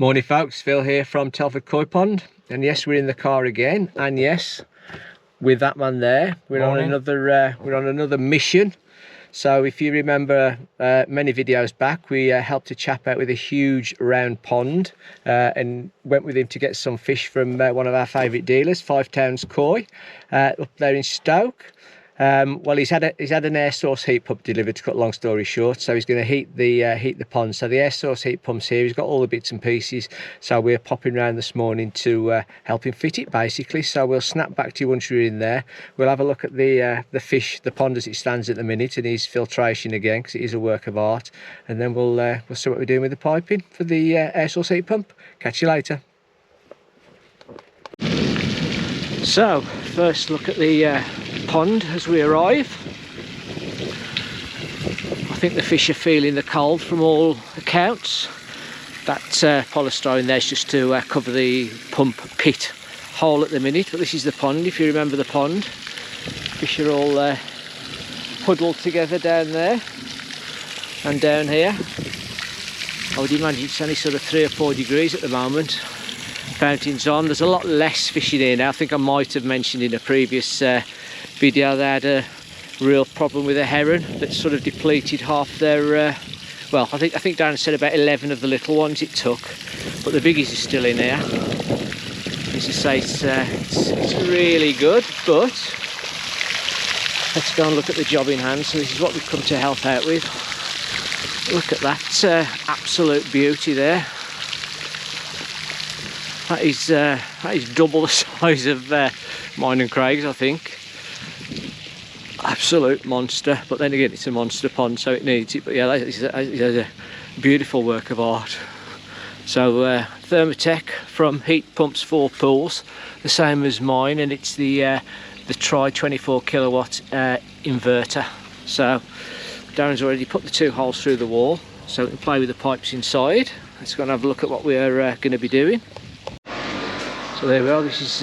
Morning folks, Phil here from Telford Koi Pond, and yes, we're in the car again, and yes, with that man there, we're on another mission. So if you remember many videos back, we helped a chap out with a huge round pond and went with him to get some fish from one of our favourite dealers, 5 Towns Koi, up there in Stoke. Well, he's had an air source heat pump delivered, to cut long story short, so he's going to heat the pond. So the air source heat pump's here, he's got all the bits and pieces, so we're popping round this morning to help him fit it basically. So we'll snap back to you once we're in there. We'll have a look at the fish, the pond as it stands at the minute, and his filtration again, because it is a work of art, and then we'll see what we're doing with the piping for the air source heat pump. Catch you later. So first look at the pond as we arrive. I think the fish are feeling the cold from all accounts. That polystyrene there's just to cover the pump pit hole at the minute, but this is the pond. If you remember the pond, fish are all huddled together down there and down here. I would imagine it's only sort of 3 or 4 degrees at the moment. Fountains on. There's a lot less fish in here now. I think I might have mentioned in a previous video they had a real problem with a heron that sort of depleted half their well, I think Darren said about 11 of the little ones it took, but the biggies are still in here. As I say, it's really good, but let's go and look at the job in hand. So this is what we've come to help out with. Look at that absolute beauty there. That is double the size of mine and Craig's, I think. Absolute monster, but then again it's a monster pond, so it needs it. But yeah, it's a beautiful work of art. So Thermotec from Heat Pumps for Pools, the same as mine, and it's the Tri 24 kilowatt inverter. So Darren's already put the 2 holes through the wall, so we can play with the pipes inside. Let's go and have a look at what we're going to be doing. So there we are. This is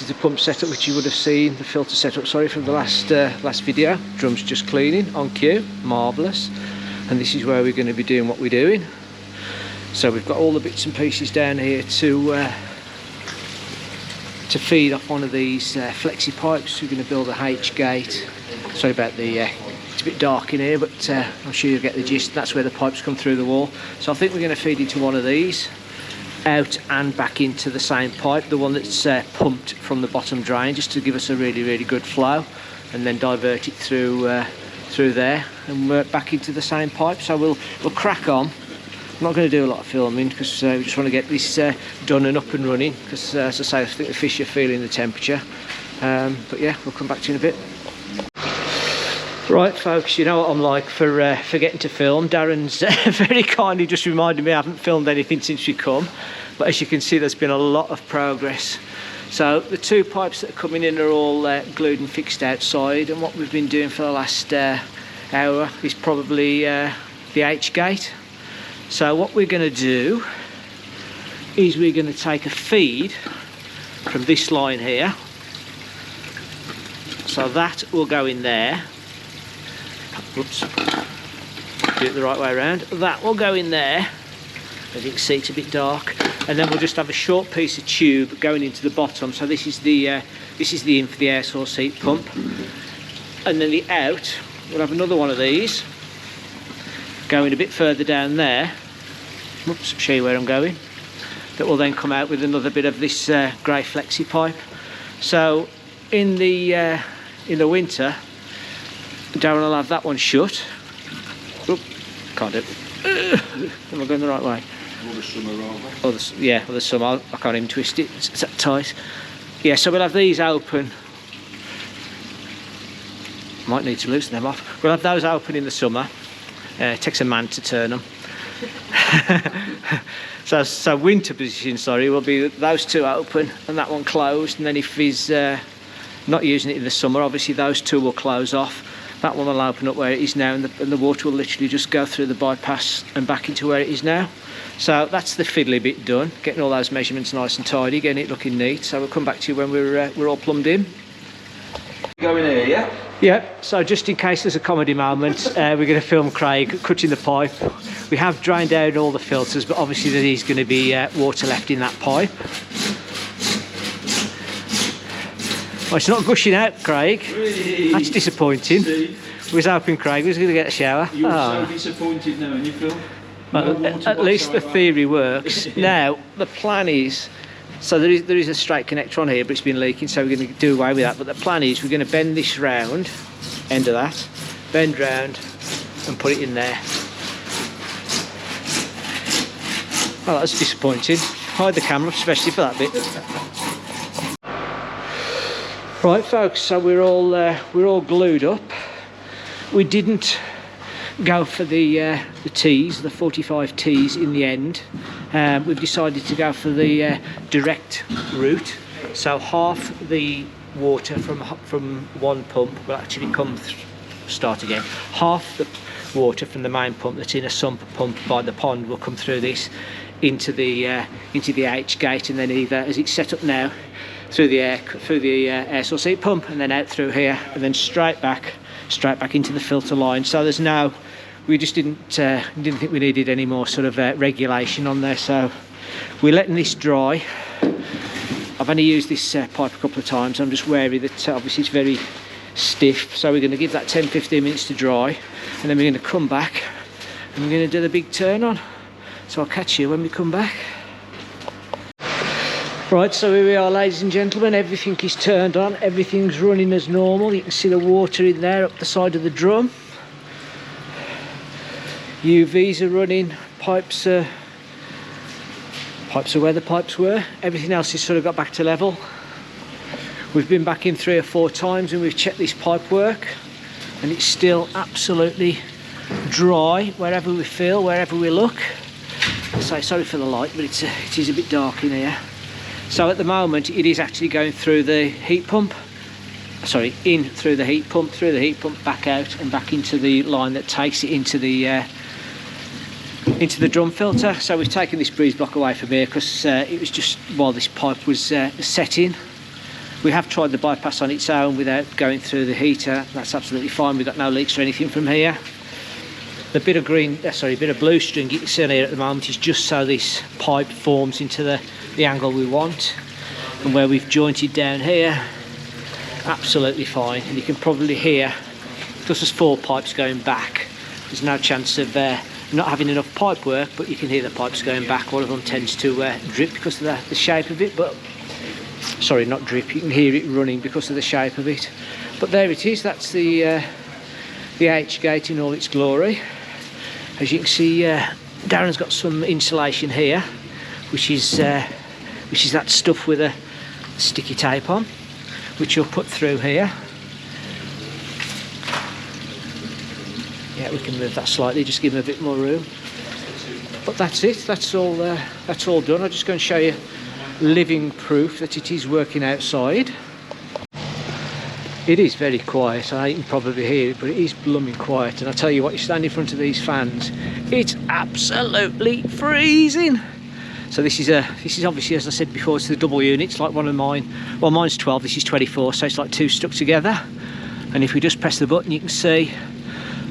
the pump setup which you would have seen, the filter setup, sorry, from the last video. Drums just cleaning on cue, marvellous. And this is where we're going to be doing what we're doing. So we've got all the bits and pieces down here to feed off one of these flexi pipes. We're going to build a H gate. Sorry about the it's a bit dark in here, but I'm sure you'll get the gist. That's where the pipes come through the wall. So I think we're going to feed into one of these, out and back into the same pipe, the one that's pumped from the bottom drain, just to give us a really good flow, and then divert it through there and work back into the same pipe. So we'll crack on. I'm not going to do a lot of filming because we just want to get this done and up and running, because as I say, I think the fish are feeling the temperature. But yeah, we'll come back to you in a bit. Right folks, you know what I'm like for forgetting to film. Darren's very kindly just reminded me I haven't filmed anything since we come, but as you can see there's been a lot of progress. So the 2 pipes that are coming in are all glued and fixed outside, and what we've been doing for the last hour is probably the H gate. So what we're going to do is we're going to take a feed from this line here, so that will go in there. Oops, do it the right way around. That will go in there. As you can see, it's a bit dark, and then we'll just have a short piece of tube going into the bottom. So this is the in for the air source heat pump, and then the out, we'll have another one of these going a bit further down there. Oops, show you where I'm going. That will then come out with another bit of this grey flexi pipe. So in the winter, Darren will have that one shut. Oop, can't do it. Am I going the right way? Or the summer rather. Or the summer. I can't even twist it. It's that tight. Yeah, so we'll have these open. Might need to loosen them off. We'll have those open in the summer. It takes a man to turn them. so winter position, sorry, will be those 2 open and that one closed. And then if he's not using it in the summer, obviously those 2 will close off. That one will open up where it is now, and the water will literally just go through the bypass and back into where it is now. So that's the fiddly bit done, getting all those measurements nice and tidy, getting it looking neat. So we'll come back to you when we're all plumbed in. Go in here, yeah? Yeah, so just in case there's a comedy moment, we're going to film Craig cutting the pipe. We have drained out all the filters, but obviously there is going to be water left in that pipe. Well, it's not gushing out, Craig. That's disappointing. We was hoping Craig was going to get a shower. You're so disappointed now, and you feel. Well, at least the theory works. Now the plan is, so there is a straight connector on here, but it's been leaking, so we're going to do away with that. But the plan is we're going to bend this round, end of that, bend round, and put it in there. Well, that's disappointing. Hide the camera, especially for that bit. Right, folks. So we're all glued up. We didn't go for the T's, the 45 T's in the end. We've decided to go for the direct route. So half the water from one pump will actually come start again. Half the water from the main pump that's in a sump pump by the pond will come through this into the H gate, and then either, as it's set up now, through the air source heat pump, and then out through here, and then straight back into the filter line. So there's no, we just didn't think we needed any more sort of regulation on there, so we're letting this dry. I've only used this pipe a couple of times. I'm just wary that obviously it's very stiff, so we're going to give that 10-15 minutes to dry, and then we're going to come back and we're going to do the big turn on. So I'll catch you when we come back. Right, so here we are, ladies and gentlemen. Everything is turned on, everything's running as normal. You can see the water in there up the side of the drum. UVs are running, pipes are where the pipes were. Everything else is sort of got back to level. We've been back in 3 or 4 times and we've checked this pipe work, and it's still absolutely dry wherever we feel, wherever we look. So sorry for the light, but it is a bit dark in here. So at the moment it is actually going through the heat pump, sorry, in through the heat pump, back out and back into the line that takes it into the drum filter. So we've taken this breeze block away from here because it was just while this pipe was setting. We have tried the bypass on its own without going through the heater. That's absolutely fine. We've got no leaks or anything from here. The bit of blue string you can see on here at the moment is just so this pipe forms into the angle we want, and where we've jointed down here, absolutely fine. And you can probably hear, because there's 4 pipes going back, there's no chance of not having enough pipe work, but you can hear the pipes going back. One of them tends to drip because of the shape of it, but sorry, not drip, you can hear it running because of the shape of it. But there it is, that's the H gate in all its glory. As you can see, Darren's got some insulation here, which is that stuff with a sticky tape on, which you'll put through here. Yeah, we can move that slightly, just give him a bit more room. But that's it, that's all done. I'll just go and show you living proof that it is working outside. It is very quiet, I can probably hear it, but it is blooming quiet. And I tell you what, you stand in front of these fans, it's absolutely freezing. So this is obviously, as I said before, it's the double units, like one of mine. Well, mine's 12, this is 24, so it's like 2 stuck together. And if we just press the button, you can see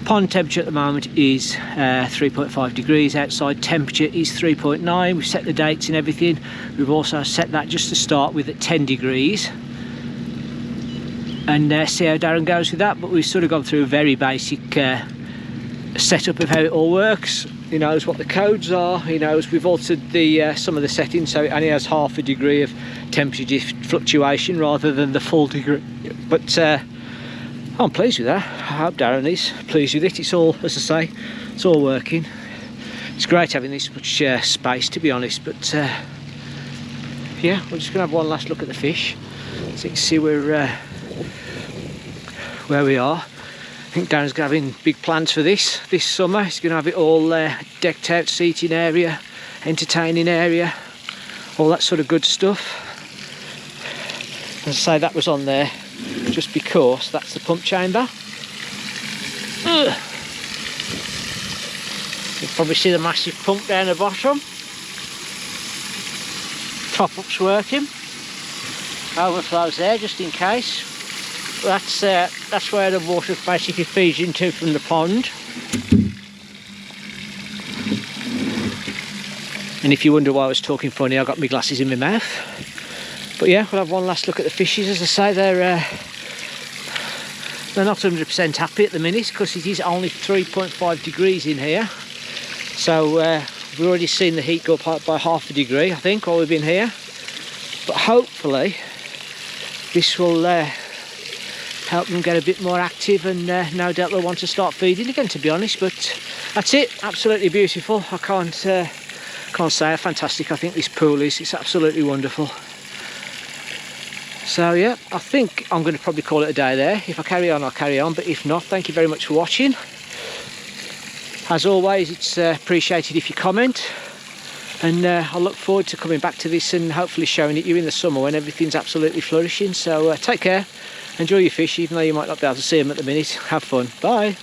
pond temperature at the moment is 3.5 degrees. Outside temperature is 3.9. We've set the dates and everything. We've also set that just to start with at 10 degrees. And see how Darren goes with that. But we've sort of gone through a very basic setup of how it all works. He knows what the codes are. He knows we've altered the some of the settings, so it only has half a degree of temperature fluctuation rather than the full degree. But I'm pleased with that. I hope Darren is pleased with it. It's all, as I say, it's all working. It's great having this much space, to be honest. But yeah, we're just going to have one last look at the fish, so you can see where we are. I think Darren's having big plans for this summer. He's going to have it all decked out, seating area, entertaining area, all that sort of good stuff. As I say, that was on there just because that's the pump chamber. You'll probably see the massive pump down the bottom. Top up's working. Overflows there just in case. That's where the water basically feeds into from the pond. And if you wonder why I was talking funny, I got my glasses in my mouth. But yeah, we'll have one last look at the fishes. As I say, they're not 100% happy at the minute because it is only 3.5 degrees in here. So we've already seen the heat go up by half a degree, I think, while we've been here. But hopefully this will help them get a bit more active, and no doubt they'll want to start feeding again, to be honest. But that's it, absolutely beautiful. I can't say how fantastic I think this pool is. It's absolutely wonderful. So yeah, I think I'm going to probably call it a day there. If I carry on, I'll carry on, but if not, thank you very much for watching. As always, it's appreciated if you comment, and I look forward to coming back to this and hopefully showing it you in the summer when everything's absolutely flourishing. So take care, enjoy your fish, even though you might not be able to see them at the minute. Have fun, bye.